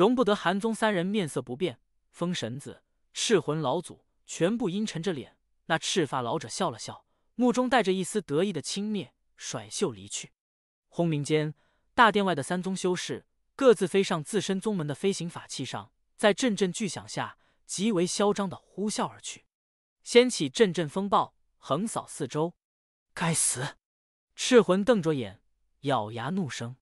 容不得韩宗三人面色不变。风神子、赤魂老祖全部阴沉着脸。那赤发老者笑了笑，目中带着一丝得意的轻蔑，甩袖离去。轰鸣间，大殿外的三宗修士各自飞上自身宗门的飞行法器上，在阵阵巨响下，极为嚣张的呼啸而去，掀起阵阵风暴，横扫四周。该死！赤魂瞪着眼，咬牙怒声。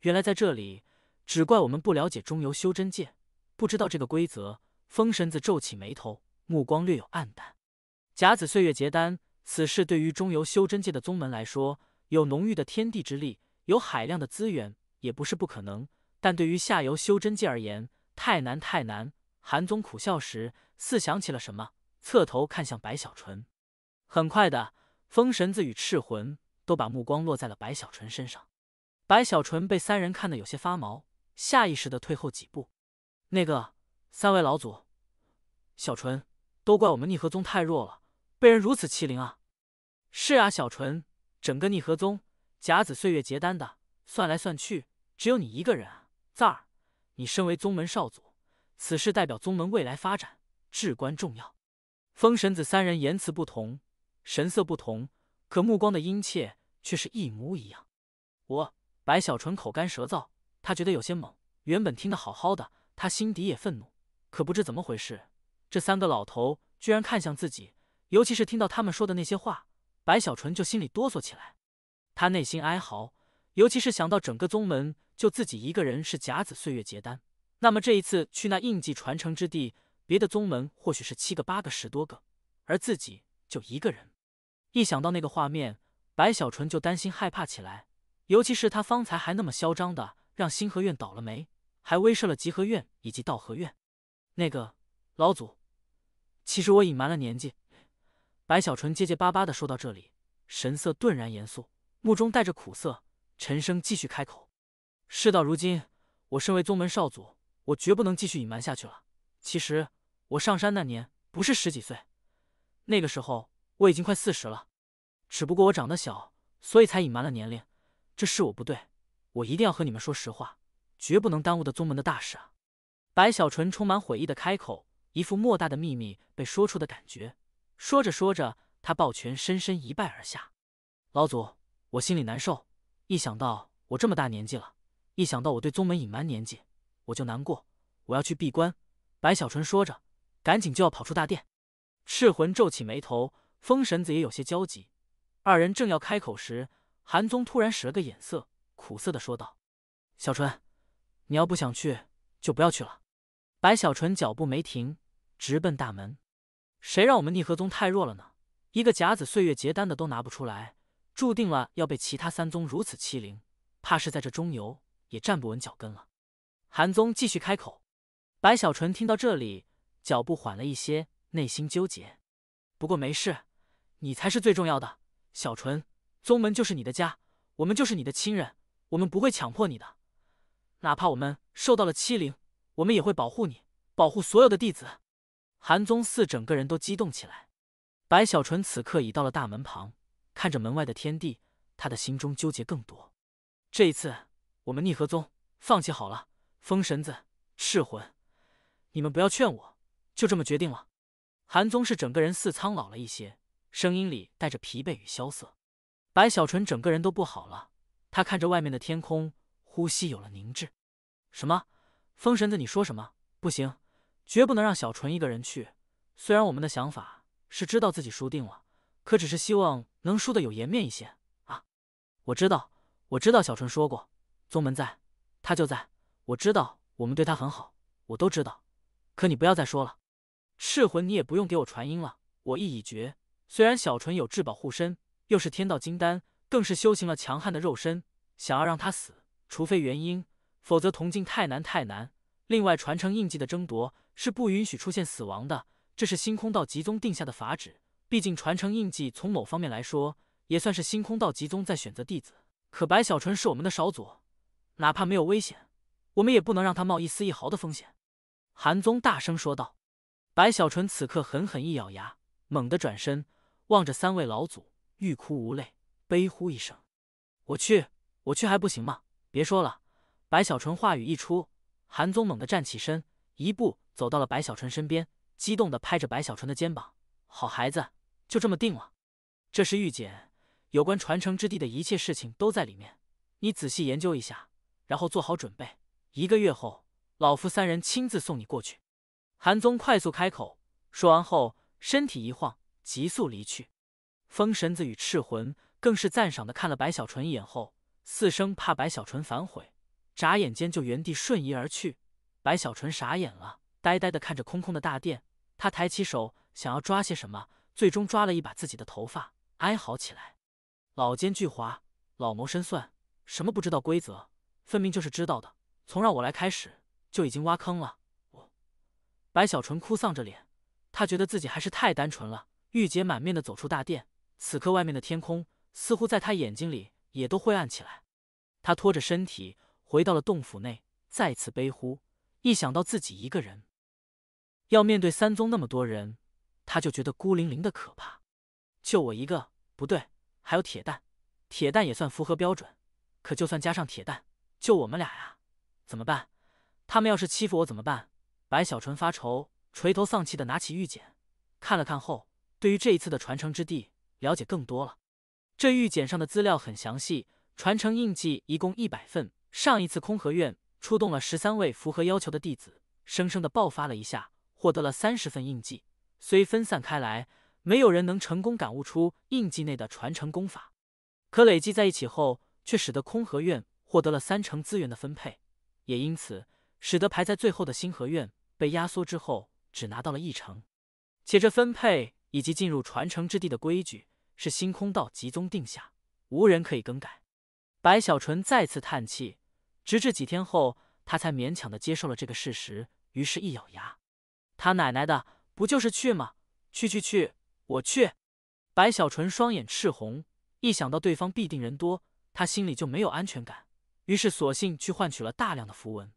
原来在这里，只怪我们不了解中游修真界，不知道这个规则。风神子皱起眉头，目光略有黯淡。甲子岁月结丹，此事对于中游修真界的宗门来说，有浓郁的天地之力，有海量的资源，也不是不可能。但对于下游修真界而言，太难太难。韩宗苦笑时，似想起了什么，侧头看向白小纯。很快的，风神子与赤魂都把目光落在了白小纯身上。白小纯被三人看得有些发毛，下意识地退后几步。三位老祖，小纯，都怪我们逆河宗太弱了，被人如此欺凌啊！是啊，小纯，整个逆河宗甲子岁月结丹的，算来算去，只有你一个人啊。赞儿，你身为宗门少祖，此事代表宗门未来发展，至关重要。风神子三人言辞不同，神色不同，可目光的殷切却是一模一样。白小纯口干舌燥，他觉得有些懵。原本听得好好的，他心底也愤怒，可不知怎么回事，这三个老头居然看向自己，尤其是听到他们说的那些话，白小纯就心里哆嗦起来。他内心哀嚎，尤其是想到整个宗门就自己一个人是甲子岁月结丹，那么这一次去那印记传承之地，别的宗门或许是7个8个10多个，而自己就一个人。一想到那个画面，白小纯就担心害怕起来，尤其是他方才还那么嚣张的让星河院倒了霉，还威慑了极河院以及道河院。老祖，其实我隐瞒了年纪。白小纯结结巴巴的说到这里，神色顿然严肃，目中带着苦涩，沉声继续开口。事到如今，我身为宗门少祖，我绝不能继续隐瞒下去了。其实我上山那年不是10几岁，那个时候我已经快40了，只不过我长得小，所以才隐瞒了年龄。这是我不对，我一定要和你们说实话，绝不能耽误的宗门的大事啊！白小纯充满悔意的开口，一副莫大的秘密被说出的感觉。说着说着，他抱拳深深一拜而下。老祖，我心里难受，一想到我这么大年纪了，一想到我对宗门隐瞒年纪，我就难过。我要去闭关。白小纯说着，赶紧就要跑出大殿。赤魂皱起眉头，风神子也有些焦急。二人正要开口时，韩宗突然使了个眼色，苦涩的说道：“小纯，你要不想去，就不要去了。”白小纯脚步没停，直奔大门。谁让我们逆河宗太弱了呢？一个甲子岁月结丹的都拿不出来，注定了要被其他三宗如此欺凌，怕是在这中游也站不稳脚跟了。韩宗继续开口。白小纯听到这里，脚步缓了一些，内心纠结。不过没事，你才是最重要的，小纯。宗门就是你的家，我们就是你的亲人，我们不会强迫你的。哪怕我们受到了欺凌，我们也会保护你，保护所有的弟子。韩宗似整个人都激动起来。白小纯此刻已到了大门旁，看着门外的天地，他的心中纠结更多。这一次，我们逆河宗放弃好了。风神子、赤魂，你们不要劝我，就这么决定了。韩宗是整个人似苍老了一些，声音里带着疲惫与萧瑟。白小纯整个人都不好了，他看着外面的天空，呼吸有了凝滞。什么？风神子，你说什么？不行，绝不能让小纯一个人去。虽然我们的想法是知道自己输定了，可只是希望能输得有颜面一些啊！我知道，小纯说过，宗门在，他就在。我知道我们对他很好，我都知道。可你不要再说了。赤魂，你也不用给我传音了，我意已决。虽然小纯有至宝护身，又是天道金丹，更是修行了强悍的肉身，想要让他死，除非元婴，否则同境太难太难。另外，传承印记的争夺是不允许出现死亡的，这是星空道极宗定下的法旨。毕竟传承印记从某方面来说，也算是星空道极宗在选择弟子。可白小纯是我们的少祖，哪怕没有危险，我们也不能让他冒一丝一毫的风险。韩宗大声说道。白小纯此刻狠狠一咬牙，猛地转身，望着三位老祖，欲哭无泪，悲呼一声：“我去还不行吗？别说了！”白小纯话语一出，韩宗猛地站起身，一步走到了白小纯身边，激动地拍着白小纯的肩膀：“好孩子，就这么定了。这是玉简，有关传承之地的一切事情都在里面，你仔细研究一下，然后做好准备。1个月后，老夫3人亲自送你过去。”韩宗快速开口，说完后身体一晃，急速离去。风神子与赤魂更是赞赏地看了白小纯一眼后，四声怕白小纯反悔，眨眼间就原地瞬移而去。白小纯傻眼了，呆呆地看着空空的大殿。他抬起手想要抓些什么，最终抓了一把自己的头发，哀嚎起来：“老奸巨猾，老谋深算，什么不知道规则，分明就是知道的，从让我来开始就已经挖坑了。”白小纯哭丧着脸，他觉得自己还是太单纯了。玉洁满面的走出大殿，此刻外面的天空似乎在他眼睛里也都灰暗起来。他拖着身体回到了洞府内，再次悲呼。一想到自己一个人要面对三宗那么多人，他就觉得孤零零的可怕。就我一个，不对，还有铁蛋，铁蛋也算符合标准，可就算加上铁蛋，就我们俩呀，怎么办？他们要是欺负我怎么办？白小纯发愁，垂头丧气的拿起玉简看了看后，对于这一次的传承之地了解更多了。这玉简上的资料很详细，传承印记一共100份。上一次空河院出动了13位符合要求的弟子，生生的爆发了一下，获得了30份印记。虽分散开来，没有人能成功感悟出印记内的传承功法，可累计在一起后，却使得空河院获得了30%资源的分配，也因此使得排在最后的星河院被压缩之后只拿到了1%。且这分配以及进入传承之地的规矩是星空道集中定下，无人可以更改。白小纯再次叹气，直至几天后，他才勉强的接受了这个事实，于是一咬牙：“他奶奶的，不就是去吗？去，我去！”白小纯双眼赤红，一想到对方必定人多，他心里就没有安全感，于是索性去换取了大量的符文。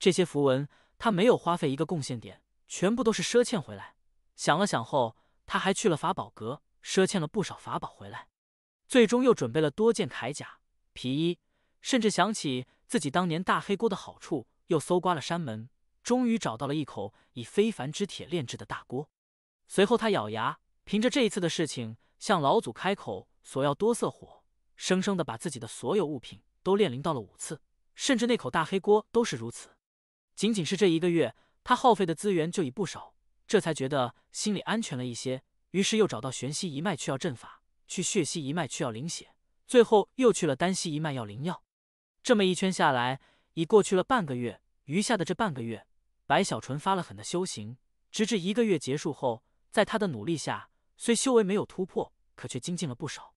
这些符文他没有花费一个贡献点，全部都是赊欠回来。想了想后，他还去了法宝阁，赊欠了不少法宝回来，最终又准备了多件铠甲、皮衣，甚至想起自己当年大黑锅的好处，又搜刮了山门，终于找到了一口以非凡之铁炼制的大锅。随后他咬牙，凭着这一次的事情向老祖开口索要多色火，生生的把自己的所有物品都炼灵到了5次，甚至那口大黑锅都是如此。仅仅是这1个月，他耗费的资源就已不少，这才觉得心里安全了一些，于是又找到玄溪一脉去要阵法，去血溪一脉去要灵血，最后又去了丹溪一脉要灵药。这么一圈下来，已过去了半个月。余下的这半个月，白小纯发了狠的修行，直至1个月结束后，在他的努力下，虽修为没有突破，可却精进了不少。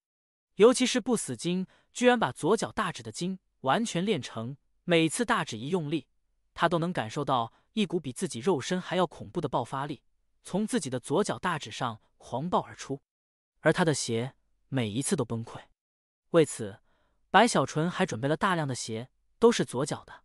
尤其是不死金，居然把左脚大指的筋完全练成，每次大指一用力，他都能感受到一股比自己肉身还要恐怖的爆发力从自己的左脚大指上狂暴而出，而他的鞋每一次都崩溃。为此，白小纯还准备了大量的鞋，都是左脚的。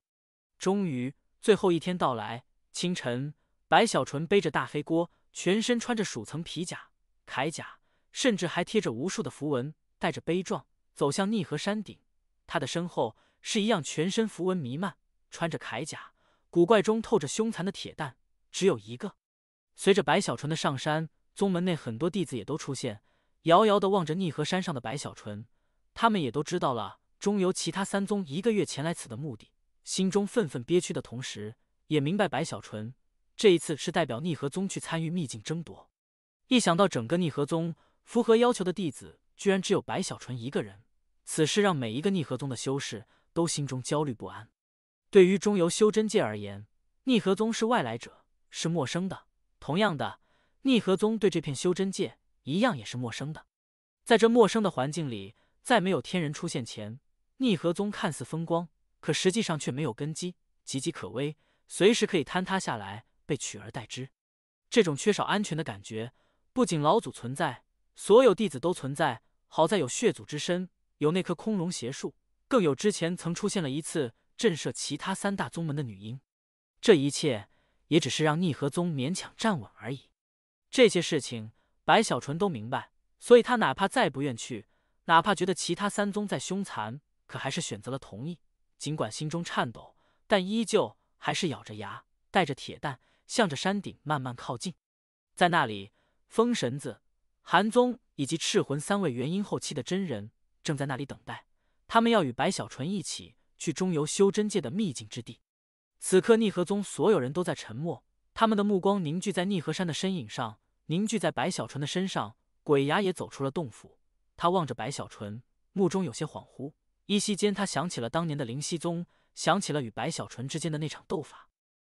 终于，最后一天到来，清晨，白小纯背着大黑锅，全身穿着数层皮甲、铠甲，甚至还贴着无数的符文，带着悲壮走向逆河山顶。他的身后是一样全身符文弥漫，穿着铠甲、古怪中透着凶残的铁蛋，只有一个。随着白小纯的上山，宗门内很多弟子也都出现，遥遥地望着逆河山上的白小纯。他们也都知道了中游其他3宗1个月前来此的目的，心中愤愤憋屈的同时，也明白白小纯这一次是代表逆河宗去参与秘境争夺。一想到整个逆河宗符合要求的弟子居然只有白小纯一个人，此事让每一个逆河宗的修士都心中焦虑不安。对于中游修真界而言，逆河宗是外来者，是陌生的。同样的，逆河宗对这片修真界一样也是陌生的。在这陌生的环境里，在没有天人出现前，逆河宗看似风光，可实际上却没有根基，岌岌可危，随时可以坍塌下来，被取而代之。这种缺少安全的感觉，不仅老祖存在，所有弟子都存在。好在有血祖之身，有那颗空容邪术，更有之前曾出现了一次震慑其他3大宗门的女婴。这一切也只是让逆河宗勉强站稳而已。这些事情白小纯都明白，所以他哪怕再不愿去，哪怕觉得其他3宗再凶残，可还是选择了同意。尽管心中颤抖，但依旧还是咬着牙，带着铁蛋，向着山顶慢慢靠近。在那里，风神子、韩宗以及赤魂3位元婴后期的真人正在那里等待，他们要与白小纯一起去中游修真界的秘境之地。此刻逆河宗所有人都在沉默，他们的目光凝聚在逆河山的身影上，凝聚在白小纯的身上。鬼牙也走出了洞府，他望着白小纯，目中有些恍惚，依稀间他想起了当年的灵犀宗，想起了与白小纯之间的那场斗法。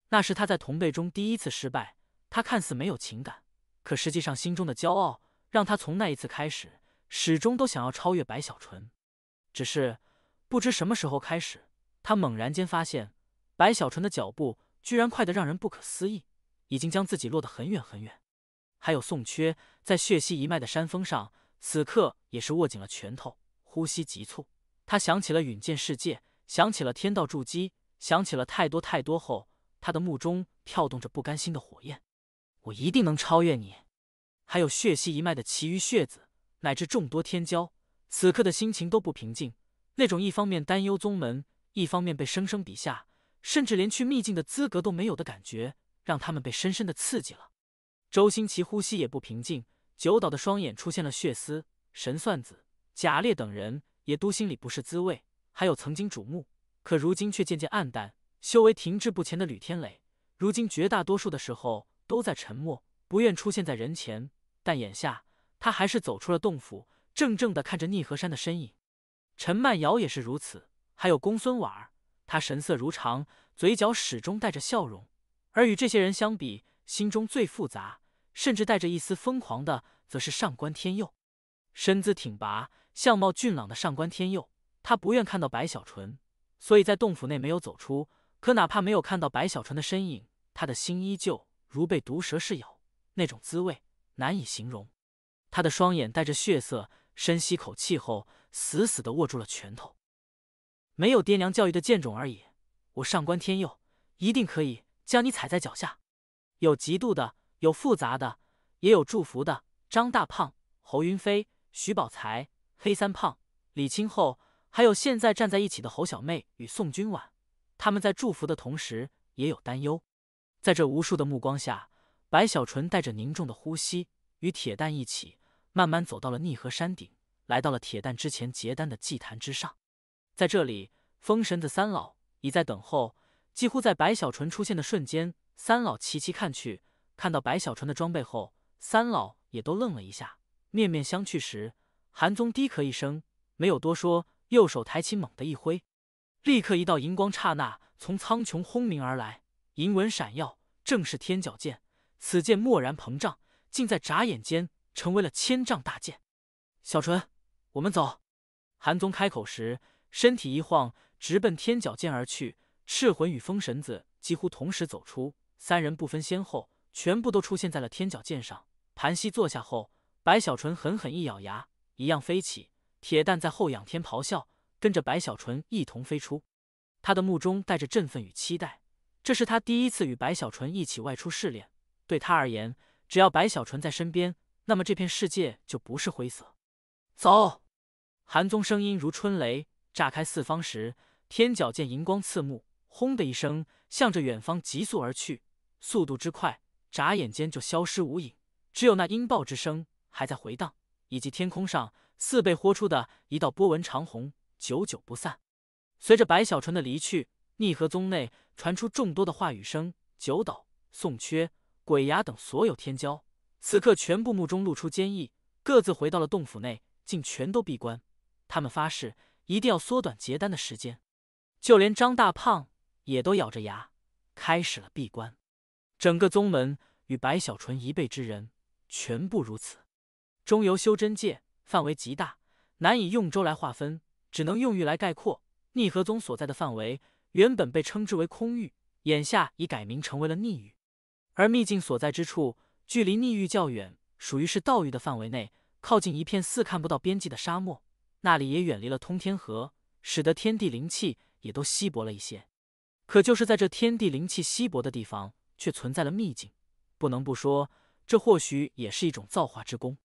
那是他在同辈中第一次失败，他看似没有情感，可实际上心中的骄傲让他从那一次开始，始终都想要超越白小纯。只是不知什么时候开始，他猛然间发现白小纯的脚步居然快得让人不可思议，已经将自己落得很远很远。还有宋缺在血溪一脉的山峰上，此刻也是握紧了拳头，呼吸急促。他想起了陨剑世界，想起了天道筑基，想起了太多太多后，他的目中跳动着不甘心的火焰。我一定能超越你！还有血溪一脉的其余血子，乃至众多天骄，此刻的心情都不平静。那种一方面担忧宗门，一方面被生生比下，甚至连去秘境的资格都没有的感觉，让他们被深深的刺激了。周星齐呼吸也不平静，九岛的双眼出现了血丝，神算子、贾烈等人也都心里不是滋味。还有曾经瞩目，可如今却渐渐暗淡、修为停滞不前的吕天磊，如今绝大多数的时候都在沉默，不愿出现在人前。但眼下他还是走出了洞府，怔怔地看着逆河山的身影。陈曼瑶也是如此，还有公孙婉儿，他神色如常，嘴角始终带着笑容。而与这些人相比，心中最复杂，甚至带着一丝疯狂的，则是上官天佑。身姿挺拔、相貌俊朗的上官天佑，他不愿看到白小纯，所以在洞府内没有走出。可哪怕没有看到白小纯的身影，他的心依旧如被毒蛇噬咬，那种滋味难以形容。他的双眼带着血色，深吸口气后，死死地握住了拳头。没有爹娘教育的贱种而已，我上官天佑一定可以将你踩在脚下。有嫉妒的，有复杂的，也有祝福的。张大胖、侯云飞、徐宝才、黑三胖、李清后，还有现在站在一起的侯小妹与宋君婉，他们在祝福的同时也有担忧。在这无数的目光下，白小纯带着凝重的呼吸，与铁蛋一起慢慢走到了逆河山顶，来到了铁蛋之前结丹的祭坛之上。在这里，风神子三老已在等候。几乎在白小纯出现的瞬间，三老齐齐看去，看到白小纯的装备后，三老也都愣了一下。面面相觑时，韩宗低咳一声，没有多说，右手抬起猛地一挥，立刻一道银光刹那从苍穹轰鸣而来，银纹闪耀，正是天角剑。此剑蓦然膨胀，竟在眨眼间成为了1000丈大剑。小纯，我们走。韩宗开口时，身体一晃，直奔天角剑而去。赤魂与风神子几乎同时走出，三人不分先后，全部都出现在了天角剑上。盘膝坐下后，白小纯狠狠一咬牙，一样飞起。铁蛋在后仰天咆哮，跟着白小纯一同飞出。他的目中带着振奋与期待，这是他第一次与白小纯一起外出试炼。对他而言，只要白小纯在身边，那么这片世界就不是灰色。走！韩宗声音如春雷，炸开四方时，天角剑银光刺目，轰的一声，向着远方急速而去，速度之快，眨眼间就消失无影，只有那音爆之声还在回荡，以及天空上似被豁出的一道波纹长虹，久久不散。随着白小纯的离去，逆河宗内传出众多的话语声，九斗、宋缺、鬼牙等所有天骄，此刻全部目中露出坚毅，各自回到了洞府内，竟全都闭关。他们发誓一定要缩短结丹的时间，就连张大胖也都咬着牙开始了闭关。整个宗门与白小纯一辈之人全部如此。中游修真界范围极大，难以用州来划分，只能用域来概括。逆河宗所在的范围原本被称之为空域，眼下已改名成为了逆域。而秘境所在之处距离逆域较远，属于是道域的范围内，靠近一片似看不到边际的沙漠，那里也远离了通天河，使得天地灵气也都稀薄了一些。可就是在这天地灵气稀薄的地方，却存在了秘境，不能不说，这或许也是一种造化之功。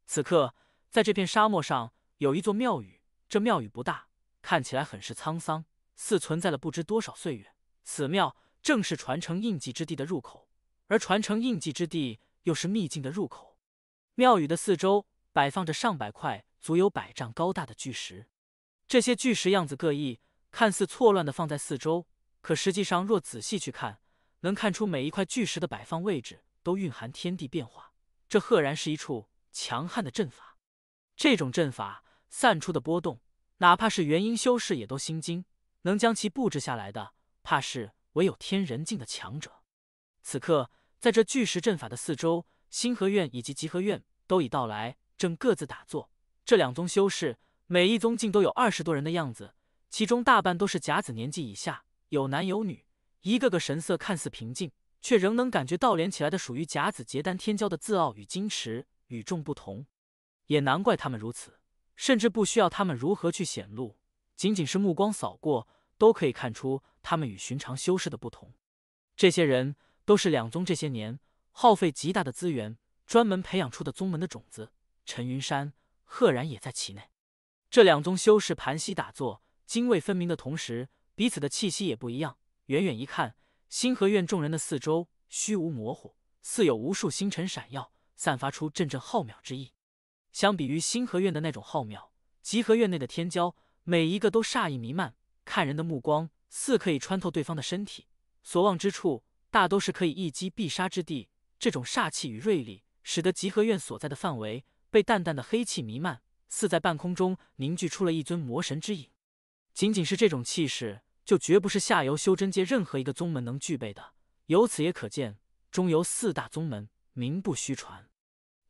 此刻，在这片沙漠上有一座庙宇，这庙宇不大，看起来很是沧桑，似存在了不知多少岁月。此庙正是传承印记之地的入口，而传承印记之地又是秘境的入口。庙宇的四周摆放着上百块足有100丈高大的巨石，这些巨石样子各异，看似错乱地放在四周，可实际上若仔细去看，能看出每一块巨石的摆放位置都蕴含天地变化，这赫然是一处强悍的阵法。这种阵法散出的波动，哪怕是元婴修士也都心惊，能将其布置下来的，怕是唯有天人境的强者。此刻，在这巨石阵法的四周，星河院以及集合院都已到来，正各自打坐。这两宗修士，每一宗竟都有20多人的样子，其中大半都是甲子年纪以下，有男有女，一个个神色看似平静，却仍能感觉到连起来的属于甲子结丹天骄的自傲与矜持，与众不同。也难怪他们如此，甚至不需要他们如何去显露，仅仅是目光扫过，都可以看出他们与寻常修士的不同。这些人都是两宗这些年耗费极大的资源专门培养出的宗门的种子，陈云山赫然也在其内。这两宗修士盘膝打坐，泾渭分明的同时，彼此的气息也不一样。远远一看，星河院众人的四周虚无模糊，似有无数星辰闪耀，散发出阵阵浩渺之意。相比于星河院的那种浩渺，集合院内的天骄每一个都煞意弥漫，看人的目光似可以穿透对方的身体，所望之处大都是可以一击必杀之地。这种煞气与锐利，使得集合院所在的范围被淡淡的黑气弥漫，似在半空中凝聚出了一尊魔神之影。仅仅是这种气势，就绝不是下游修真界任何一个宗门能具备的。由此也可见，中游4大宗门名不虚传。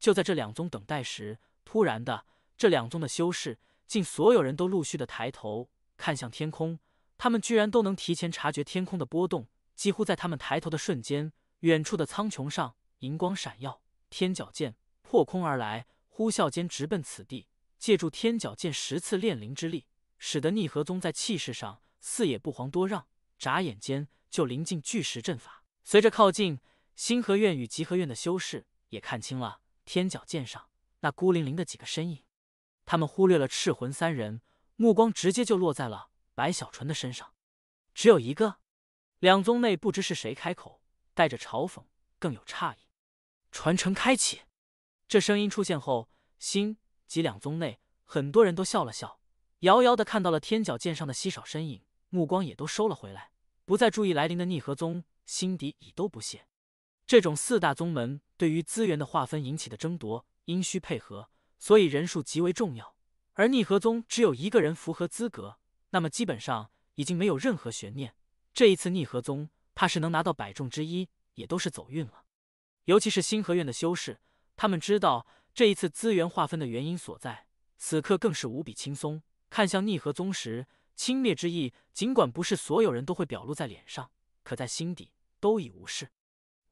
就在这两宗等待时，突然的，这两宗的修士竟所有人都陆续的抬头看向天空，他们居然都能提前察觉天空的波动。几乎在他们抬头的瞬间，远处的苍穹上银光闪耀，天角剑破空而来，呼啸间直奔此地，借助天角剑10次炼灵之力，使得逆河宗在气势上似也不遑多让，眨眼间就临近巨石阵法。随着靠近，星河院与集合院的修士也看清了天角剑上那孤零零的几个身影，他们忽略了赤魂3人，目光直接就落在了白小纯的身上。只有一个。两宗内不知是谁开口，带着嘲讽，更有诧异。传承开启。这声音出现后，星及两宗内很多人都笑了笑，遥遥的看到了天角剑上的稀少身影，目光也都收了回来，不再注意来临的逆河宗，心底已都不屑。这种4大宗门对于资源的划分引起的争夺，因需配合，所以人数极为重要。而逆河宗只有一个人符合资格，那么基本上已经没有任何悬念。这一次逆河宗怕是能拿到100中之一，也都是走运了。尤其是星河院的修士，他们知道这一次资源划分的原因所在，此刻更是无比轻松。看向逆河宗时，轻蔑之意尽管不是所有人都会表露在脸上，可在心底都已无视。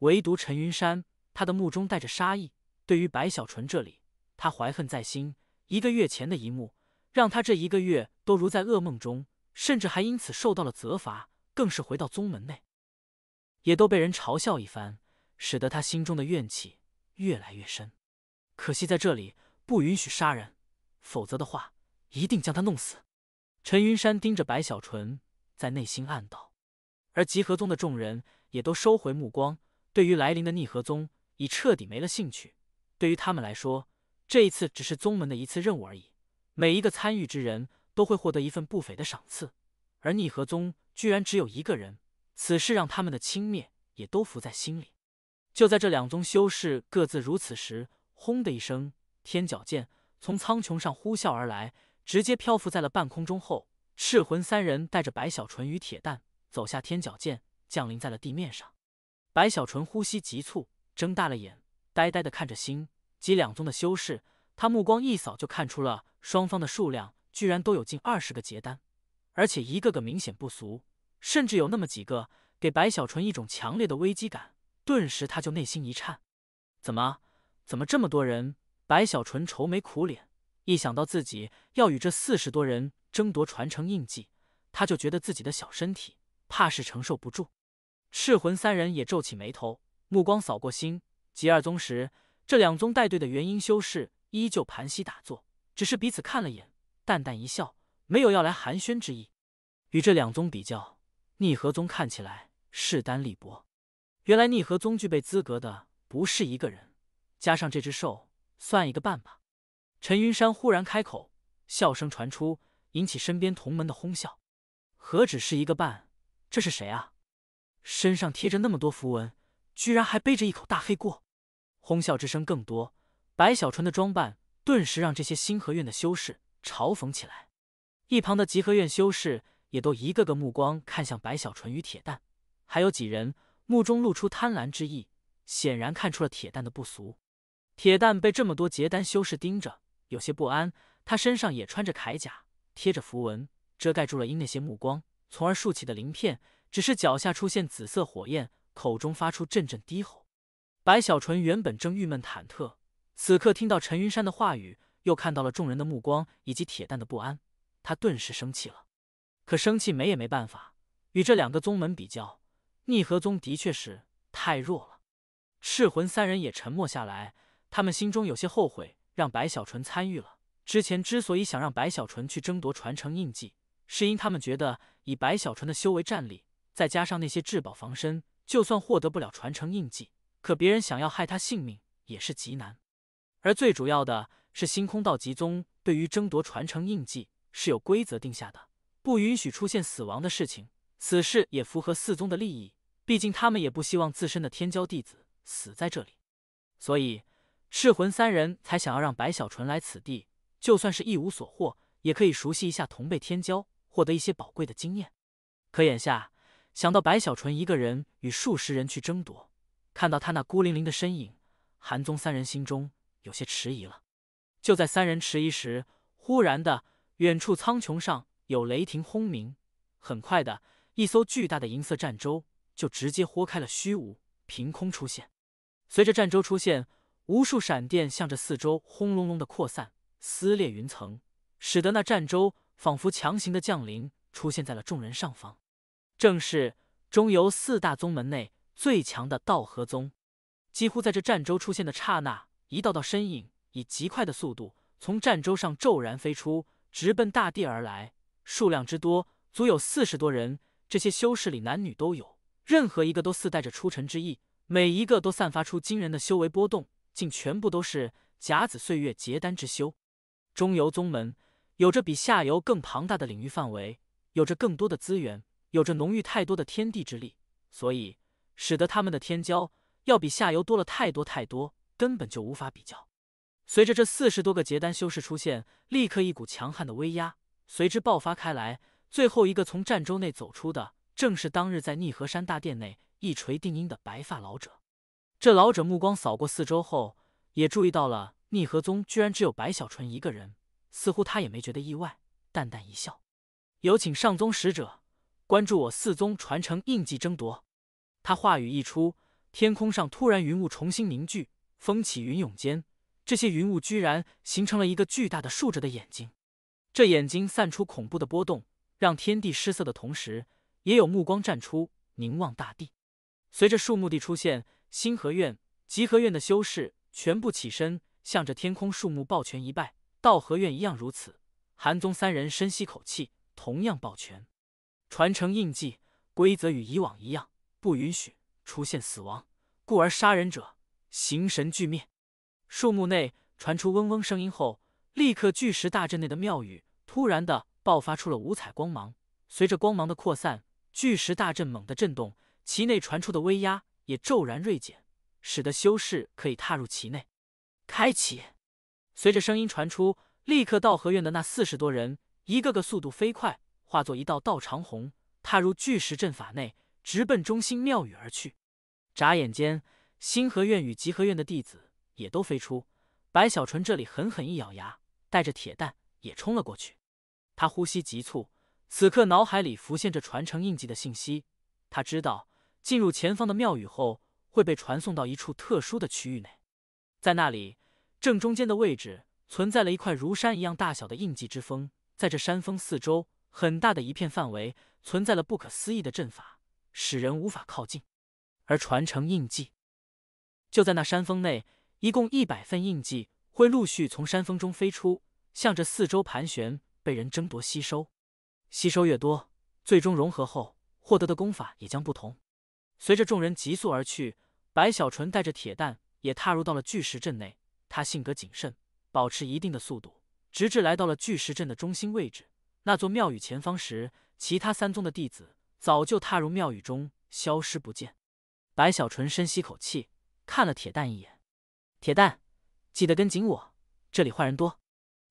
唯独陈云山，他的目中带着杀意。对于白小纯这里，他怀恨在心。1个月前的一幕，让他这1个月都如在噩梦中，甚至还因此受到了责罚。更是回到宗门内，也都被人嘲笑一番，使得他心中的怨气越来越深。可惜在这里不允许杀人，否则的话一定将他弄死。陈云山盯着白小纯，在内心暗道。而集合宗的众人也都收回目光，对于来临的逆河宗已彻底没了兴趣。对于他们来说，这一次只是宗门的一次任务而已，每一个参与之人都会获得一份不菲的赏赐。而逆河宗居然只有1个人，此事让他们的轻蔑也都伏在心里。就在这两宗修士各自如此时，轰的一声，天角剑从苍穹上呼啸而来，直接漂浮在了半空中后，赤魂3人带着白小纯与铁蛋走下天角剑，降临在了地面上。白小纯呼吸急促，睁大了眼，呆呆地看着星及两宗的修士，他目光一扫就看出了双方的数量居然都有近20个结丹，而且一个个明显不俗，甚至有那么几个给白小纯一种强烈的危机感。顿时他就内心一颤，怎么这么多人？白小纯愁眉苦脸，一想到自己要与这40多人争夺传承印记，他就觉得自己的小身体怕是承受不住。赤魂3人也皱起眉头，目光扫过星及2宗时，这2宗带队的元婴修士依旧盘膝打坐，只是彼此看了眼，淡淡一笑，没有要来寒暄之意。与这2宗比较，逆河宗看起来势单力薄。原来逆河宗具备资格的不是一个人，加上这只兽，算一个半吧。陈云山忽然开口，笑声传出，引起身边同门的哄笑。何止是一个半，这是谁啊？身上贴着那么多符文，居然还背着一口大黑锅。哄笑之声更多，白小纯的装扮顿时让这些星河院的修士嘲讽起来。一旁的极河院修士也都一个个目光看向白小纯与铁蛋，还有几人目中露出贪婪之意，显然看出了铁蛋的不俗。铁蛋被这么多结丹修士盯着，有些不安，他身上也穿着铠甲，贴着符文，遮盖住了因那些目光从而竖起的鳞片，只是脚下出现紫色火焰，口中发出阵阵低吼。白小纯原本正郁闷忐忑，此刻听到陈云山的话语，又看到了众人的目光以及铁蛋的不安，他顿时生气了。可生气没也没办法，与这两个宗门比较，逆河宗的确是太弱了。赤魂三人也沉默下来，他们心中有些后悔让白小纯参与了。之前之所以想让白小纯去争夺传承印记，是因他们觉得以白小纯的修为战力，再加上那些至宝防身，就算获得不了传承印记，可别人想要害他性命也是极难。而最主要的是星空道极宗对于争夺传承印记是有规则定下的，不允许出现死亡的事情。此事也符合四宗的利益，毕竟他们也不希望自身的天骄弟子死在这里，所以赤魂三人才想要让白小纯来此地，就算是一无所获，也可以熟悉一下同辈天骄，获得一些宝贵的经验。可眼下想到白小纯一个人与数十人去争夺，看到他那孤零零的身影，韩宗三人心中有些迟疑了。就在三人迟疑时，忽然的，远处苍穹上有雷霆轰鸣，很快的，一艘巨大的银色战舟就直接豁开了虚无，凭空出现。随着战舟出现，无数闪电向着四周轰隆隆的扩散，撕裂云层，使得那战舟仿佛强行的降临，出现在了众人上方。正是中游四大宗门内最强的道和宗。几乎在这战舟出现的刹那，一道道身影以极快的速度从战舟上骤然飞出，直奔大地而来，数量之多足有40多人。这些修士里男女都有，任何一个都似带着出尘之意，每一个都散发出惊人的修为波动，竟全部都是甲子岁月结丹之修。中游宗门有着比下游更庞大的领域范围，有着更多的资源，有着浓郁太多的天地之力，所以使得他们的天骄要比下游多了太多太多，根本就无法比较。随着这40多个结丹修士出现，立刻一股强悍的威压随之爆发开来。最后一个从战舟内走出的，正是当日在逆河山大殿内一锤定音的白发老者。这老者目光扫过四周后，也注意到了逆河宗居然只有白小纯一个人，似乎他也没觉得意外，淡淡一笑：“有请上宗使者关注我四宗传承印记争夺。”他话语一出，天空上突然云雾重新凝聚，风起云涌间，这些云雾居然形成了一个巨大的竖着的眼睛。这眼睛散出恐怖的波动，让天地失色的同时，也有目光绽出，凝望大地。随着树木地出现，星河院、极河院的修士全部起身，向着天空树木抱拳一拜。道和院一样如此。韩宗三人深吸口气，同样抱拳。传承印记规则与以往一样，不允许出现死亡，故而杀人者形神俱灭。树木内传出嗡嗡声音后，立刻巨石大阵内的庙宇突然的爆发出了五彩光芒，随着光芒的扩散，巨石大阵猛地震动，其内传出的威压也骤然锐减，使得修士可以踏入其内。开启！随着声音传出，立刻道和院的那40多人，一个个速度飞快，化作一道道长虹，踏入巨石阵法内，直奔中心庙宇而去。眨眼间，星河院与极河院的弟子也都飞出。白小纯这里狠狠一咬牙，带着铁蛋也冲了过去。他呼吸急促，此刻脑海里浮现着传承印记的信息。他知道进入前方的庙宇后，会被传送到一处特殊的区域内。在那里，正中间的位置存在了一块如山一样大小的印记之峰，在这山峰四周很大的一片范围存在了不可思议的阵法，使人无法靠近。而传承印记就在那山峰内，一共100份印记会陆续从山峰中飞出，向着四周盘旋，被人争夺吸收。吸收越多，最终融合后获得的功法也将不同。随着众人急速而去，白小纯带着铁蛋也踏入到了巨石阵内。他性格谨慎，保持一定的速度，直至来到了巨石阵的中心位置。那座庙宇前方时，其他三宗的弟子早就踏入庙宇中，消失不见。白小纯深吸口气，看了铁蛋一眼：“铁蛋，记得跟紧我，这里坏人多。”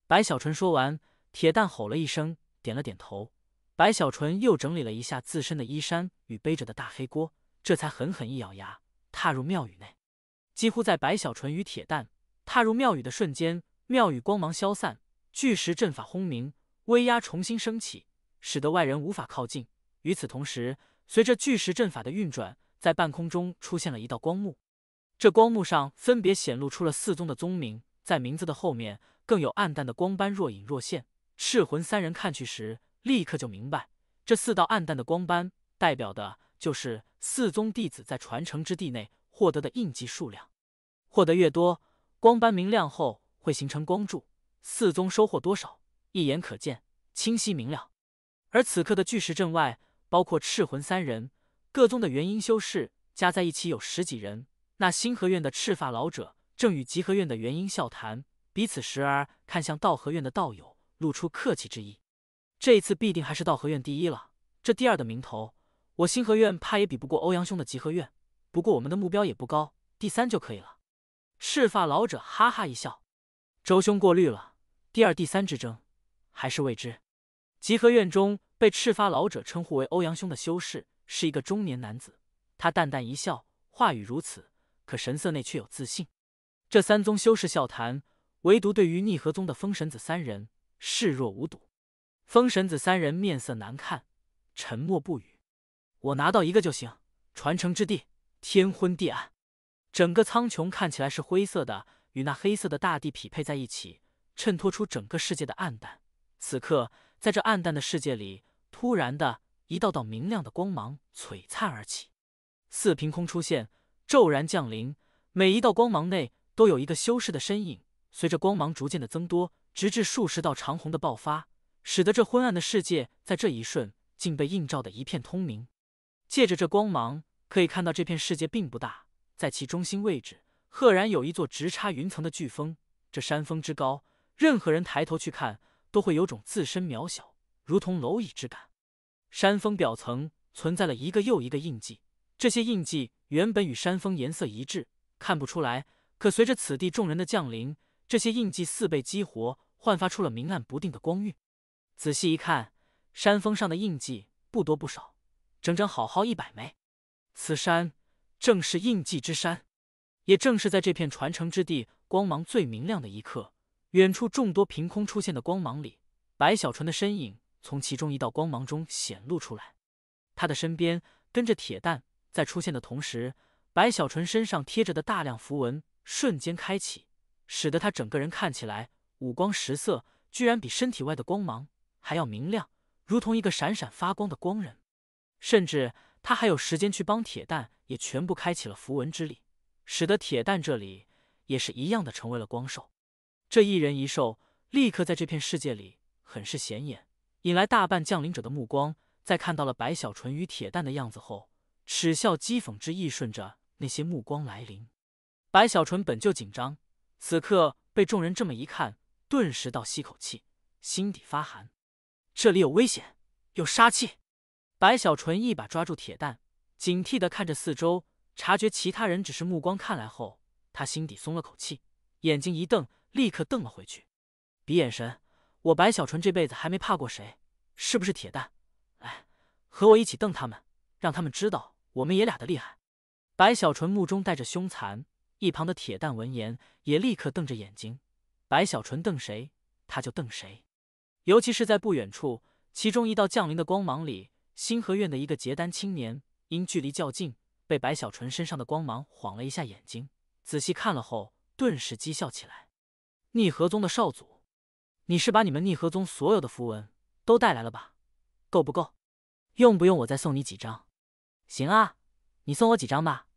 白小纯说完，铁蛋吼了一声，点了点头。白小纯又整理了一下自身的衣衫与背着的大黑锅，这才狠狠一咬牙，踏入庙宇内。几乎在白小纯与铁蛋踏入庙宇的瞬间，庙宇光芒消散，巨石阵法轰鸣，威压重新升起，使得外人无法靠近。与此同时，随着巨石阵法的运转，在半空中出现了一道光幕。这光幕上分别显露出了四宗的宗名，在名字的后面更有暗淡的光斑若隐若现。赤魂三人看去时，立刻就明白，这四道暗淡的光斑代表的就是四宗弟子在传承之地内获得的印记数量。获得越多，光斑明亮后会形成光柱，四宗收获多少，一眼可见，清晰明了。而此刻的巨石阵外，包括赤魂三人，各宗的元婴修士加在一起有10几人。那星河院的赤发老者正与极河院的元婴笑谈，彼此时而看向道和院的道友，露出客气之意。这一次必定还是道和院第一了，这第二的名头，我星河院怕也比不过欧阳兄的极河院。不过我们的目标也不高，第3就可以了。赤发老者哈哈一笑：“周兄过虑了，第2、第3之争还是未知。”极河院中被赤发老者称呼为欧阳兄的修士是一个中年男子，他淡淡一笑，话语如此，可神色内却有自信。这3宗修士笑谈，唯独对于逆河宗的风神子3人视若无睹。风神子3人面色难看，沉默不语。我拿到一个就行。传承之地，天昏地暗，整个苍穹看起来是灰色的，与那黑色的大地匹配在一起，衬托出整个世界的暗淡。此刻，在这暗淡的世界里，突然的一道道明亮的光芒璀璨而起，似凭空出现，骤然降临。每一道光芒内都有一个修士的身影，随着光芒逐渐的增多，直至数十道长虹的爆发，使得这昏暗的世界在这一瞬竟被映照的一片通明。借着这光芒，可以看到这片世界并不大，在其中心位置，赫然有一座直插云层的巨峰。这山峰之高，任何人抬头去看，都会有种自身渺小，如同蝼蚁之感。山峰表层存在了一个又一个印记，这些印记原本与山峰颜色一致，看不出来，可随着此地众人的降临，这些印记似被激活，焕发出了明暗不定的光晕。仔细一看，山峰上的印记不多不少，整整好100枚。此山正是印记之山。也正是在这片传承之地光芒最明亮的一刻，远处众多凭空出现的光芒里，白小纯的身影从其中一道光芒中显露出来。他的身边跟着铁蛋，在出现的同时，白小纯身上贴着的大量符文瞬间开启，使得他整个人看起来五光十色，居然比身体外的光芒还要明亮，如同一个闪闪发光的光人。甚至他还有时间去帮铁蛋也全部开启了符文之力，使得铁蛋这里也是一样的成为了光兽。这一人一兽立刻在这片世界里很是显眼，引来大半降临者的目光。在看到了白小纯与铁蛋的样子后，耻笑讥讽之意顺着那些目光来临。白小纯本就紧张，此刻被众人这么一看，顿时倒吸口气，心底发寒。这里有危险，有杀气。白小纯一把抓住铁蛋，警惕地看着四周，察觉其他人只是目光看来后，他心底松了口气，眼睛一瞪，立刻瞪了回去。比眼神，我白小纯这辈子还没怕过谁，是不是铁蛋？来，和我一起瞪他们，让他们知道我们爷俩的厉害。白小纯目中带着凶残，一旁的铁蛋闻言也立刻瞪着眼睛。白小纯瞪谁，他就瞪谁。尤其是在不远处，其中一道降临的光芒里，星河院的一个结丹青年因距离较近，被白小纯身上的光芒晃了一下眼睛，仔细看了后，顿时讥笑起来。逆河宗的少祖，你是把你们逆河宗所有的符文都带来了吧？够不够？用不用我再送你几张？行啊，你送我几张吧。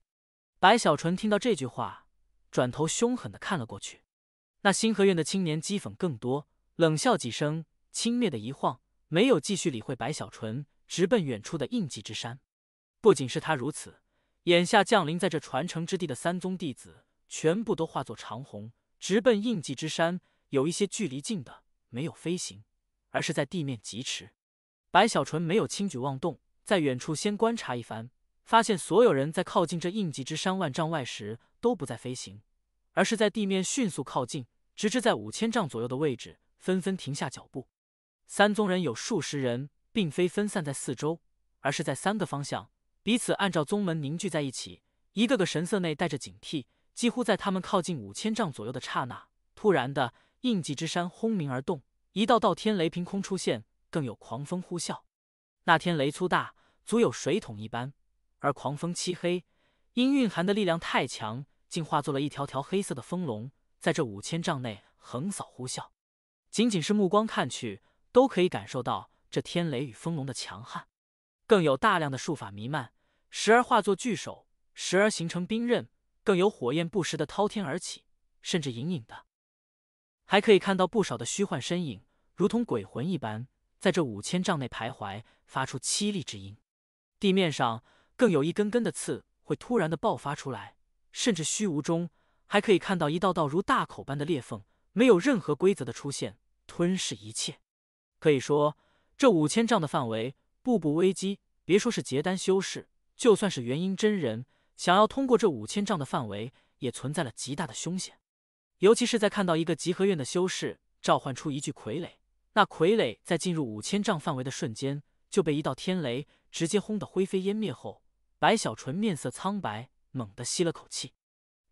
白小纯听到这句话，转头凶狠地看了过去。那星河院的青年讥讽更多，冷笑几声，轻蔑的一晃，没有继续理会白小纯，直奔远处的印记之山。不仅是他如此，眼下降临在这传承之地的三宗弟子，全部都化作长虹，直奔印记之山。有一些距离近的没有飞行，而是在地面疾驰。白小纯没有轻举妄动，在远处先观察一番，发现所有人在靠近这印记之山万丈外时都不再飞行，而是在地面迅速靠近，直至在5000丈左右的位置，纷纷停下脚步。三宗人有数十人，并非分散在四周，而是在3个方向，彼此按照宗门凝聚在一起，一个个神色内带着警惕。几乎在他们靠近5000丈左右的刹那，突然的，印记之山轰鸣而动，一道道天雷凭空出现，更有狂风呼啸。那天雷粗大，足有水桶一般，而狂风漆黑，因蕴含的力量太强，竟化作了一条条黑色的风龙，在这5000丈内横扫呼啸。仅仅是目光看去，都可以感受到这天雷与风龙的强悍。更有大量的术法弥漫，时而化作巨手，时而形成冰刃，更有火焰不时的滔天而起，甚至隐隐的还可以看到不少的虚幻身影，如同鬼魂一般，在这5000丈内徘徊，发出凄厉之音。地面上更有一根根的刺会突然的爆发出来，甚至虚无中还可以看到一道道如大口般的裂缝，没有任何规则的出现，吞噬一切。可以说，这5000丈的范围步步危机，别说是结丹修士，就算是元婴真人，想要通过这5000丈的范围，也存在了极大的凶险。尤其是在看到一个集合院的修士召唤出一具傀儡，那傀儡在进入5000丈范围的瞬间，就被一道天雷直接轰得灰飞烟灭后，白小纯面色苍白，猛地吸了口气。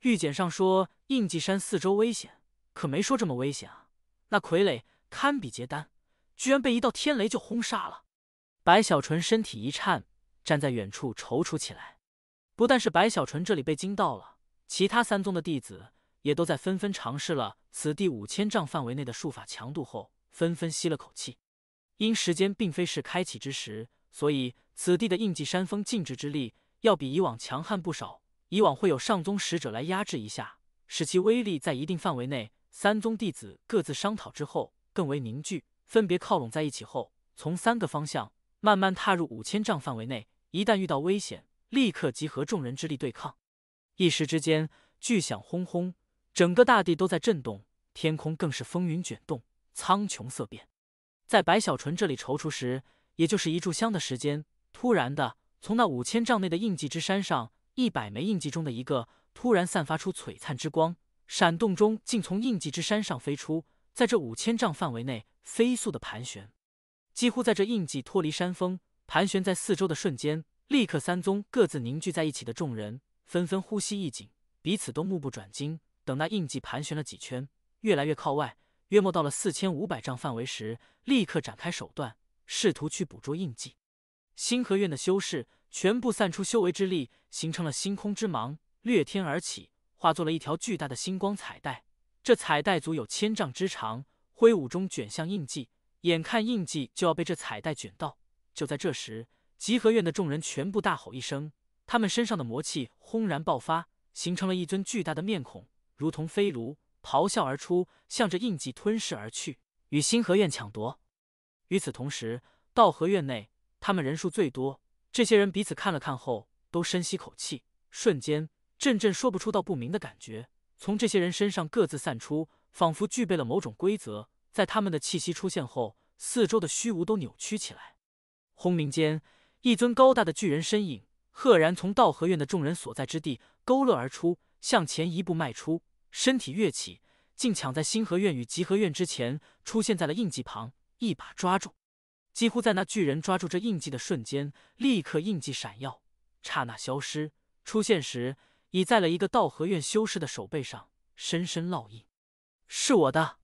玉简上说印记山四周危险，可没说这么危险啊！那傀儡堪比结丹，居然被一道天雷就轰杀了。白小纯身体一颤，站在远处踌躇起来。不但是白小纯这里被惊到了，其他3宗的弟子也都在纷纷尝试了此地5000丈范围内的术法强度后，纷纷吸了口气。因时间并非是开启之时，所以此地的印记山峰禁制之力要比以往强悍不少。以往会有上宗使者来压制一下，使其威力在一定范围内。3宗弟子各自商讨之后，更为凝聚，分别靠拢在一起后，从3个方向慢慢踏入5000丈范围内。一旦遇到危险，立刻集合众人之力对抗。一时之间，巨响轰轰，整个大地都在震动，天空更是风云卷动，苍穹色变。在白小纯这里踌躇时，也就是一炷香的时间，突然的，从那5000丈内的印记之山上，100枚印记中的一个突然散发出璀璨之光，闪动中竟从印记之山上飞出，在这5000丈范围内飞速的盘旋。几乎在这印记脱离山峰，盘旋在四周的瞬间，立刻3宗各自凝聚在一起的众人纷纷呼吸一紧，彼此都目不转睛。等那印记盘旋了几圈，越来越靠外，约莫到了4500丈范围时，立刻展开手段，试图去捕捉印记。星河院的修士全部散出修为之力，形成了星空之芒，掠天而起，化作了一条巨大的星光彩带。这彩带足有1000丈之长，挥舞中卷向印记，眼看印记就要被这彩带卷到。就在这时，集合院的众人全部大吼一声，他们身上的魔气轰然爆发，形成了一尊巨大的面孔，如同飞炉，咆哮而出，向着印记吞噬而去，与星河院抢夺。与此同时，道河院内他们人数最多，这些人彼此看了看后，都深吸口气，瞬间阵阵说不出道不明的感觉从这些人身上各自散出，仿佛具备了某种规则。在他们的气息出现后，四周的虚无都扭曲起来。轰鸣间，一尊高大的巨人身影赫然从道河院的众人所在之地勾勒而出，向前一步迈出，身体跃起，竟抢在星河院与集合院之前，出现在了印记旁，一把抓住。几乎在那巨人抓住这印记的瞬间，立刻印记闪耀，刹那消失，出现时已在了一个道河院修士的手背上，深深烙印。是我的！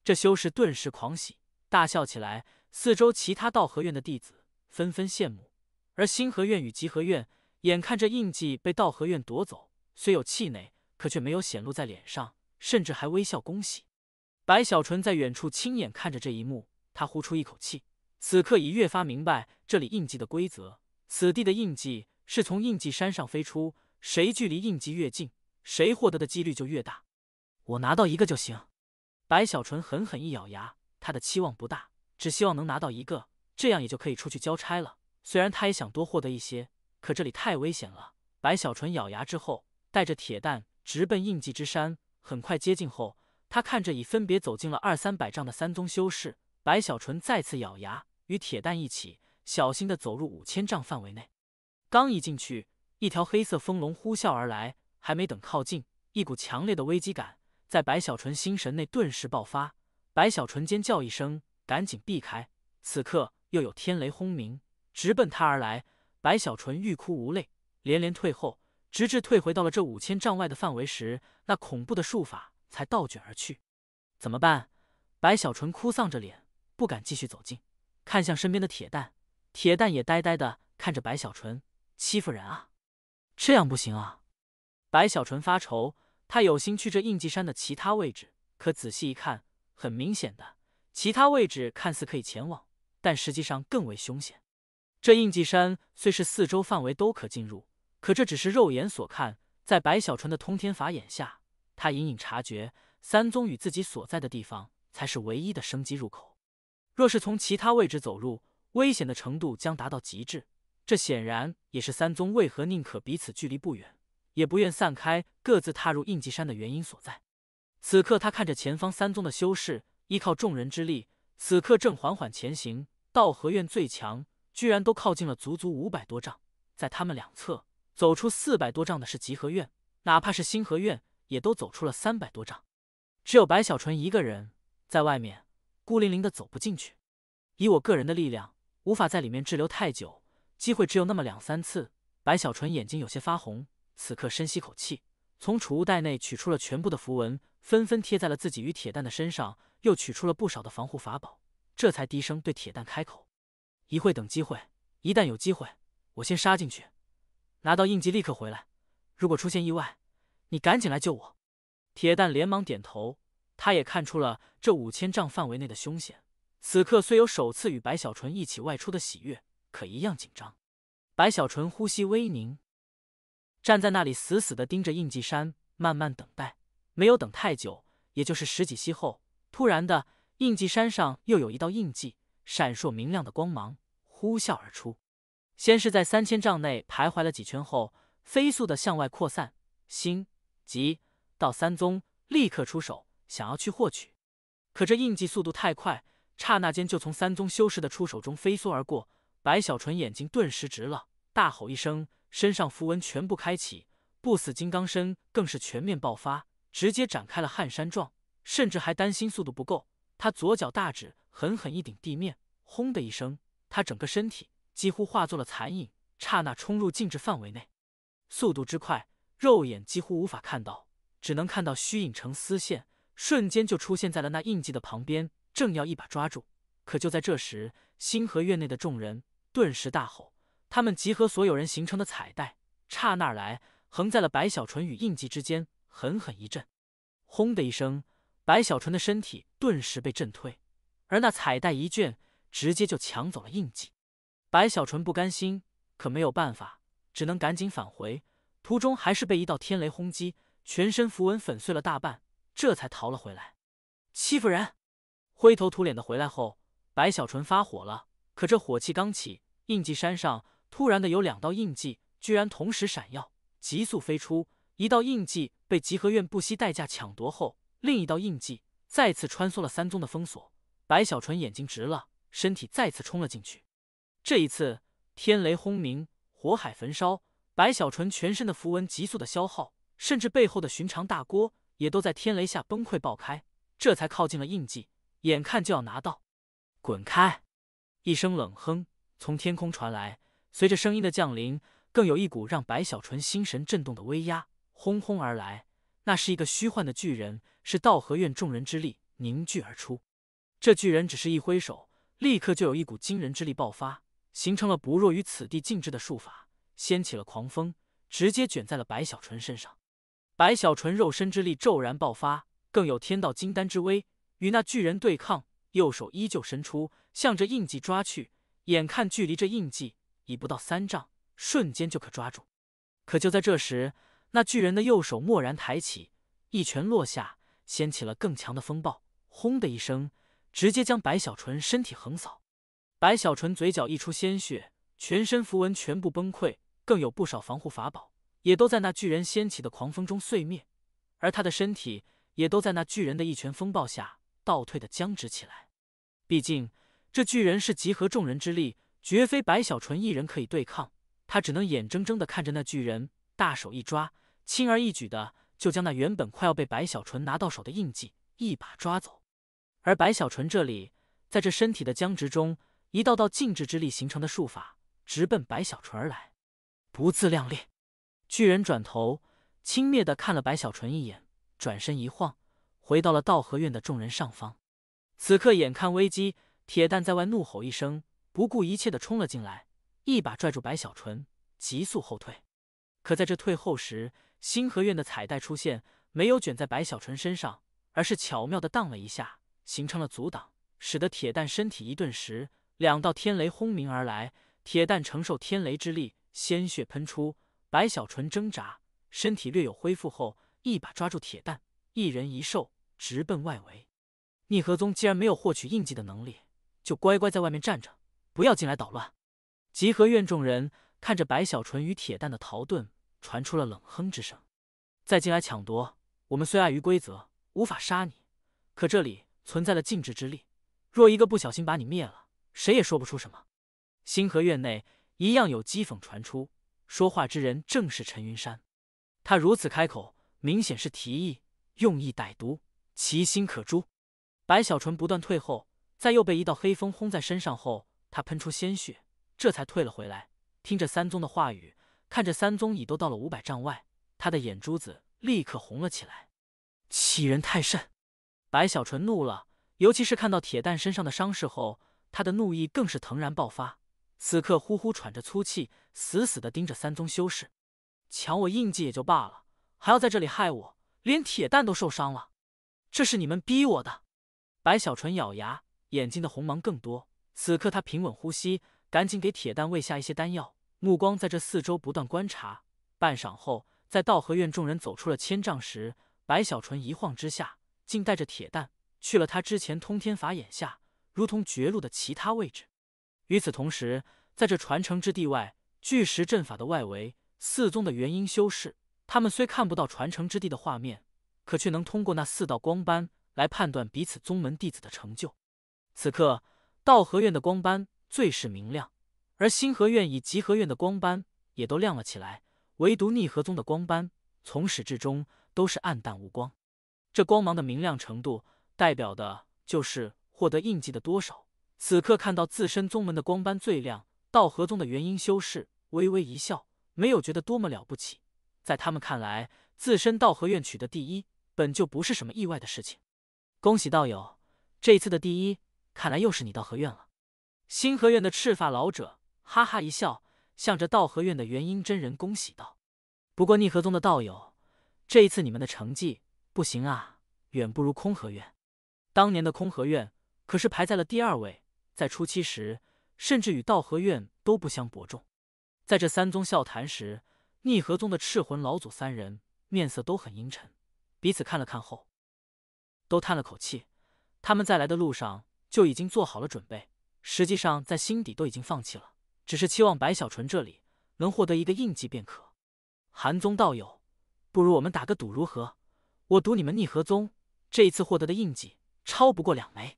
这修士顿时狂喜，大笑起来。四周其他道河院的弟子纷纷羡慕，而星河院与集合院眼看着印记被道河院夺走，虽有气馁，可却没有显露在脸上，甚至还微笑恭喜。白小纯在远处亲眼看着这一幕，他呼出一口气，此刻已越发明白这里印记的规则。此地的印记是从印记山上飞出，谁距离印记越近，谁获得的几率就越大。我拿到一个就行。白小纯狠狠一咬牙，他的期望不大，只希望能拿到一个，这样也就可以出去交差了。虽然他也想多获得一些，可这里太危险了，白小纯咬牙之后，带着铁蛋直奔印记之山。很快接近后，他看着已分别走进了200-300丈的三宗修士，白小纯再次咬牙，与铁蛋一起小心地走入5000丈范围内。刚一进去，一条黑色风龙呼啸而来，还没等靠近，一股强烈的危机感在白小纯心神内顿时爆发。白小纯尖叫一声，赶紧避开。此刻又有天雷轰鸣，直奔他而来。白小纯欲哭无泪，连连退后，直至退回到了这5000丈外的范围时，那恐怖的术法才倒卷而去。怎么办？白小纯哭丧着脸，不敢继续走近，看向身边的铁蛋。铁蛋也呆呆的看着白小纯，欺负人啊，这样不行啊！白小纯发愁，他有心去这印记山的其他位置，可仔细一看，很明显的，其他位置看似可以前往，但实际上更为凶险。这印记山虽是4周范围都可进入，可这只是肉眼所看，在白小纯的通天法眼下，他隐隐察觉三宗与自己所在的地方才是唯一的生机入口。若是从其他位置走入，危险的程度将达到极致。这显然也是三宗为何宁可彼此距离不远，也不愿散开各自踏入印记山的原因所在。此刻他看着前方三宗的修士，依靠众人之力，此刻正缓缓前行。道和院最强居然都靠近了足足500多丈，在他们两侧走出400多丈的是集合院，哪怕是星河院也都走出了300多丈。只有白小纯一个人在外面孤零零的走不进去。以我个人的力量，无法在里面滞留太久，机会只有那么2-3次。白小纯眼睛有些发红，此刻深吸口气，从储物袋内取出了全部的符文，纷纷贴在了自己与铁蛋的身上，又取出了不少的防护法宝，这才低声对铁蛋开口：一会等机会，一旦有机会，我先杀进去，拿到印记立刻回来，如果出现意外，你赶紧来救我。铁蛋连忙点头，他也看出了这5000丈范围内的凶险，此刻虽有首次与白小纯一起外出的喜悦，可一样紧张。白小纯呼吸微凝，站在那里死死地盯着印记山，慢慢等待。没有等太久，也就是10几息后，突然的，印记山上又有一道印记闪烁明亮的光芒呼啸而出，先是在3000丈内徘徊了几圈后，飞速地向外扩散。星、极、道三宗立刻出手，想要去获取，可这印记速度太快，刹那间就从三宗修士的出手中飞梭而过。白小纯眼睛顿时直了，大吼一声，身上符文全部开启，不死金刚身更是全面爆发，直接展开了撼山状，甚至还担心速度不够，他左脚大指狠狠一顶地面，轰的一声，他整个身体几乎化作了残影，刹那冲入禁制范围内。速度之快，肉眼几乎无法看到，只能看到虚影成丝线，瞬间就出现在了那印记的旁边，正要一把抓住。可就在这时，星河院内的众人顿时大吼，他们集合所有人形成的彩带，刹那而来，横在了白小纯与印记之间，狠狠一震。轰的一声，白小纯的身体顿时被震退，而那彩带一卷，直接就抢走了印记。白小纯不甘心，可没有办法，只能赶紧返回，途中还是被一道天雷轰击，全身符文粉碎了大半，这才逃了回来。欺负人！灰头土脸的回来后，白小纯发火了，可这火气刚起，印记山上突然的有2道印记居然同时闪耀，急速飞出。一道印记被集合院不惜代价抢夺后，另一道印记再次穿梭了三宗的封锁。白小纯眼睛直了，身体再次冲了进去。这一次天雷轰鸣，火海焚烧，白小纯全身的符文急速的消耗，甚至背后的寻常大锅也都在天雷下崩溃爆开，这才靠近了印记，眼看就要拿到。滚开！一声冷哼从天空传来，随着声音的降临，更有一股让白小纯心神震动的威压轰轰而来。那是一个虚幻的巨人，是道和院众人之力凝聚而出。这巨人只是一挥手，立刻就有一股惊人之力爆发，形成了不弱于此地静置的术法，掀起了狂风，直接卷在了白小纯身上。白小纯肉身之力骤然爆发，更有天道金丹之威，与那巨人对抗，右手依旧伸出，向着印记抓去。眼看距离这印记已不到3丈，瞬间就可抓住。可就在这时，那巨人的右手蓦然抬起，一拳落下，掀起了更强的风暴，轰的一声，直接将白小纯身体横扫。白小纯嘴角溢出鲜血，全身符文全部崩溃，更有不少防护法宝也都在那巨人掀起的狂风中碎灭，而他的身体也都在那巨人的一拳风暴下倒退的僵直起来。毕竟这巨人是集合众人之力，绝非白小纯一人可以对抗，他只能眼睁睁地看着那巨人大手一抓，轻而易举的就将那原本快要被白小纯拿到手的印记一把抓走。而白小纯这里在这身体的僵直中，一道道静止之力形成的术法直奔白小纯而来。不自量力！巨人转头轻蔑地看了白小纯一眼，转身一晃，回到了道和院的众人上方。此刻眼看危机，铁蛋在外怒吼一声，不顾一切地冲了进来，一把拽住白小纯，急速后退。可在这退后时，星河院的彩带出现，没有卷在白小纯身上，而是巧妙地荡了一下，形成了阻挡，使得铁蛋身体一顿时，两道天雷轰鸣而来。铁蛋承受天雷之力，鲜血喷出。白小纯挣扎，身体略有恢复后，一把抓住铁蛋，一人一兽直奔外围。逆河宗既然没有获取印记的能力，就乖乖在外面站着，不要进来捣乱。集合院众人看着白小纯与铁蛋的逃遁，传出了冷哼之声。再进来抢夺，我们虽碍于规则无法杀你，可这里存在了禁制之力，若一个不小心把你灭了，谁也说不出什么。星河院内一样有讥讽传出，说话之人正是陈云山。他如此开口，明显是提议，用意歹毒，其心可诛。白小纯不断退后，在又被一道黑风轰在身上后，他喷出鲜血，这才退了回来。听着三宗的话语，看着三宗已都到了500丈外，他的眼珠子立刻红了起来。欺人太甚！白小纯怒了，尤其是看到铁蛋身上的伤势后，他的怒意更是腾然爆发。此刻呼呼喘着粗气，死死地盯着三宗修士。抢我印记也就罢了，还要在这里害我，连铁蛋都受伤了，这是你们逼我的。白小纯咬牙，眼睛的红芒更多。此刻他平稳呼吸，赶紧给铁蛋喂下一些丹药，目光在这四周不断观察。半晌后，在道和院众人走出了1000丈时，白小纯一晃之下，竟带着铁蛋去了他之前通天法眼下如同绝路的其他位置。与此同时，在这传承之地外，巨石阵法的外围，四宗的元婴修士，他们虽看不到传承之地的画面，可却能通过那4道光斑来判断彼此宗门弟子的成就。此刻道和院的光斑最是明亮，而星河院以集合院的光斑也都亮了起来，唯独逆河宗的光斑从始至终都是暗淡无光。这光芒的明亮程度，代表的就是获得印记的多少。此刻看到自身宗门的光斑最亮，道和宗的元婴修士微微一笑，没有觉得多么了不起。在他们看来，自身道和院取得第一，本就不是什么意外的事情。恭喜道友，这一次的第一，看来又是你道和院了。星河院的赤发老者哈哈一笑，向着道和院的元婴真人恭喜道：“不过逆河宗的道友，这一次你们的成绩不行啊，远不如空河院。当年的空河院可是排在了第2位。”在初期时，甚至与道和院都不相伯仲。在这三宗笑谈时，逆河宗的赤魂老祖3人面色都很阴沉，彼此看了看后，都叹了口气。他们在来的路上就已经做好了准备，实际上在心底都已经放弃了，只是期望白小纯这里能获得一个印记便可。韩宗道友，不如我们打个赌如何？我赌你们逆河宗这一次获得的印记超不过2枚。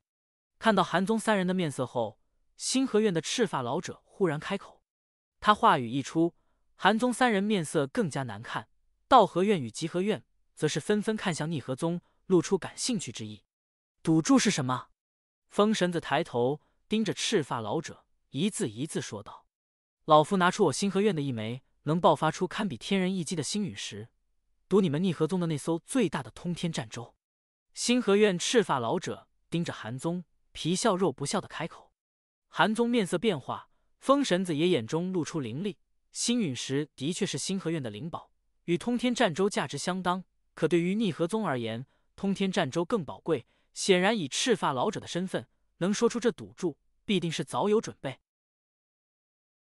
看到韩宗3人的面色后，星河院的赤发老者忽然开口。他话语一出，韩宗3人面色更加难看，道和院与集合院则是纷纷看向逆河宗，露出感兴趣之意。赌注是什么？风神子抬头盯着赤发老者，一字一字说道：“老夫拿出我星河院的1枚能爆发出堪比天人一击的星陨石，赌你们逆河宗的那艘最大的通天战舟。”星河院赤发老者盯着韩宗，皮笑肉不笑的开口。韩宗面色变化，风神子也眼中露出凌厉。星陨石的确是星河院的灵宝，与通天战舟价值相当，可对于逆河宗而言，通天战舟更宝贵。显然以赤发老者的身份，能说出这赌注，必定是早有准备。